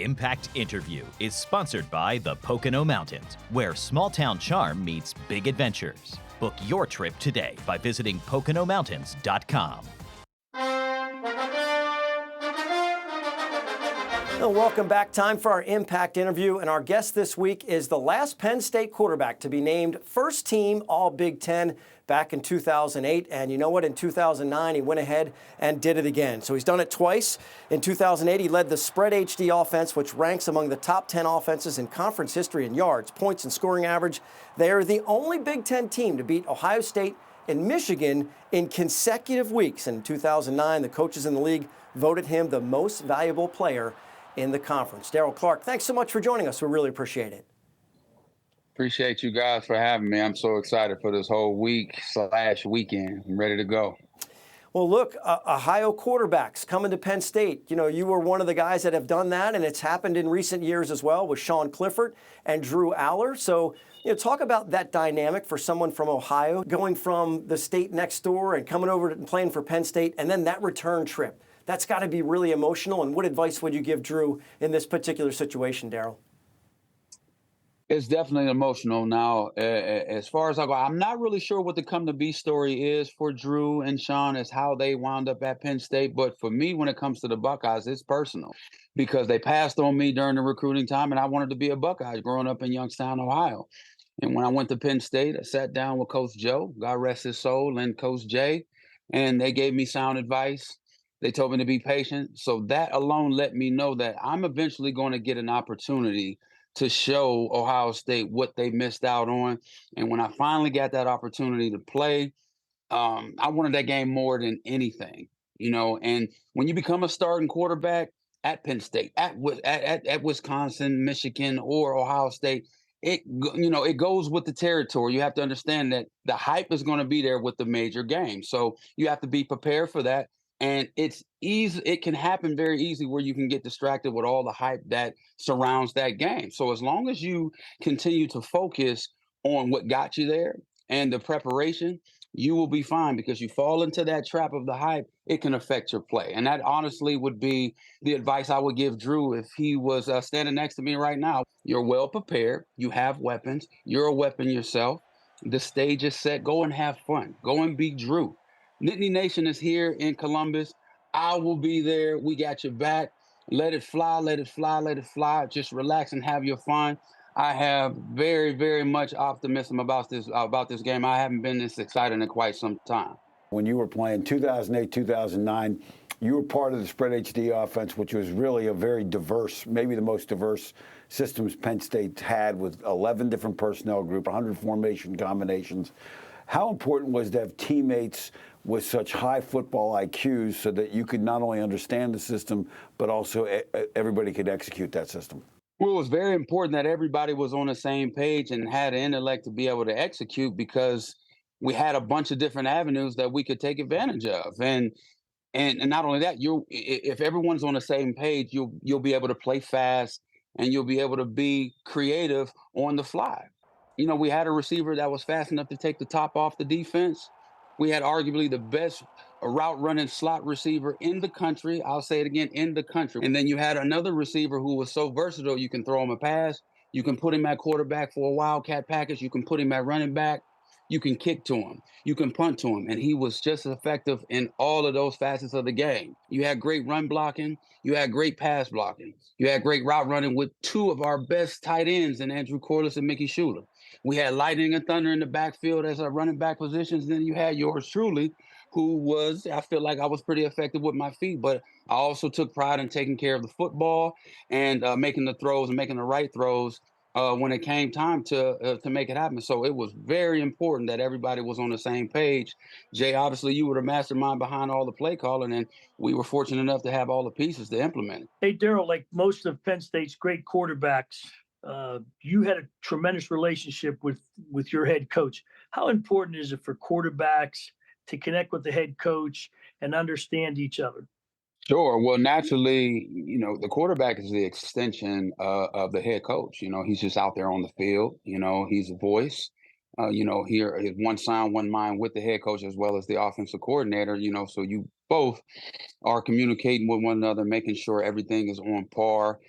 Impact Interview is sponsored by the Pocono Mountains, where small town charm meets big adventures. Book your trip today by visiting PoconoMountains.com. Well, welcome back. Time for our Impact Interview. And our guest this week is the last Penn State quarterback to be named first team All Big Ten back in 2008. And you know what? In 2009, he went ahead and did it again. So he's done it twice. In 2008, he led the Spread HD offense, which ranks among the top 10 offenses in conference history in yards, points, and scoring average. They are the only Big Ten team to beat Ohio State and Michigan in consecutive weeks. And in 2009, the coaches in the league voted him the most valuable player in the conference. Daryll Clark, thanks so much for joining us. We really appreciate it. Appreciate you guys for having me. I'm so excited for this whole week/weekend. I'm ready to go. Well, look, Ohio quarterbacks coming to Penn State. You know, you were one of the guys that have done that, and it's happened in recent years as well with Sean Clifford and Drew Aller. So, you know, talk about that dynamic for someone from Ohio, going from the state next door and coming over and playing for Penn State, and then that return trip. That's got to be really emotional. And what advice would you give Drew in this particular situation, Daryll? It's definitely emotional. Now, as far as I go, I'm not really sure what the come to be story is for Drew and Sean as how they wound up at Penn State. But for me, when it comes to the Buckeyes, it's personal because they passed on me during the recruiting time, and I wanted to be a Buckeye growing up in Youngstown, Ohio. And when I went to Penn State, I sat down with Coach Joe, God rest his soul, and Coach Jay, and they gave me sound advice. They told me to be patient. So that alone let me know that I'm eventually going to get an opportunity to show Ohio State what they missed out on. And when I finally got that opportunity to play, I wanted that game more than anything, you know. And when you become a starting quarterback at Penn State, at Wisconsin, Michigan, or Ohio State, it goes with the territory. You have to understand that the hype is going to be there with the major game. So you have to be prepared for that. And it's easy. It can happen very easy where you can get distracted with all the hype that surrounds that game. So as long as you continue to focus on what got you there and the preparation, you will be fine, because you fall into that trap of the hype, it can affect your play. And that honestly would be the advice I would give Drew if he was standing next to me right now. You're well prepared. You have weapons. You're a weapon yourself. The stage is set. Go and have fun. Go and be Drew. Nittany Nation is here in Columbus. I will be there. We got your back. Let it fly, let it fly, let it fly. Just relax and have your fun. I have very, very much optimism about this game. I haven't been this excited in quite some time. When you were playing 2008, 2009, you were part of the Spread HD offense, which was really a very diverse, maybe the most diverse systems Penn State had, with 11 different personnel groups, 100 formation combinations. How important was to have teammates with such high football IQs so that you could not only understand the system, but also everybody could execute that system? Well, it was very important that everybody was on the same page and had an intellect to be able to execute, because we had a bunch of different avenues that we could take advantage of. And not only that, if everyone's on the same page, you'll be able to play fast and you'll be able to be creative on the fly. You know, we had a receiver that was fast enough to take the top off the defense. We had arguably the best route running slot receiver in the country. I'll say it again, in the country. And then you had another receiver who was so versatile. You can throw him a pass. You can put him at quarterback for a wildcat package. You can put him at running back. You can kick to him. You can punt to him. And he was just as effective in all of those facets of the game. You had great run blocking. You had great pass blocking. You had great route running with two of our best tight ends in Andrew Corliss and Mickey Schuler. We had lightning and thunder in the backfield as our running back positions. Then you had yours truly, who was, I feel like I was pretty effective with my feet, but I also took pride in taking care of the football and making the throws and making the right throws when it came time to make it happen. So it was very important that everybody was on the same page. Jay, obviously you were the mastermind behind all the play calling, and we were fortunate enough to have all the pieces to implement it. Hey, Daryll, like most of Penn State's great quarterbacks, you had a tremendous relationship with your head coach. How important is it for quarterbacks to connect with the head coach and understand each other? Sure. Well, naturally, you know, the quarterback is the extension of the head coach. You know, he's just out there on the field. You know, he's a voice. Here is one sound, one mind with the head coach as well as the offensive coordinator. You know, so you both are communicating with one another, making sure everything is on par.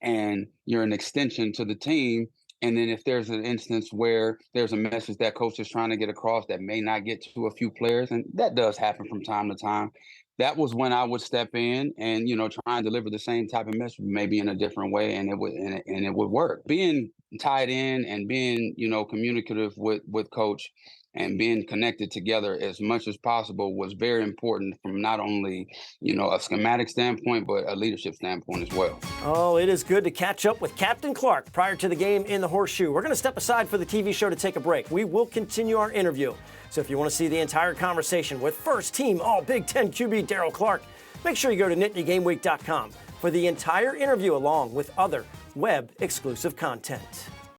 and you're an extension to the team. And then if there's an instance where there's a message that coach is trying to get across that may not get to a few players, and that does happen from time to time, that was when I would step in and, try and deliver the same type of message, maybe in a different way, and it would work. Being tied in and being, communicative with coach and being connected together as much as possible was very important from not only, a schematic standpoint, but a leadership standpoint as well. Oh, it is good to catch up with Captain Clark prior to the game in the Horseshoe. We're going to step aside for the TV show to take a break. We will continue our interview. So if you want to see the entire conversation with first team All Big Ten QB Daryll Clark, make sure you go to NittanyGameWeek.com for the entire interview along with other web exclusive content.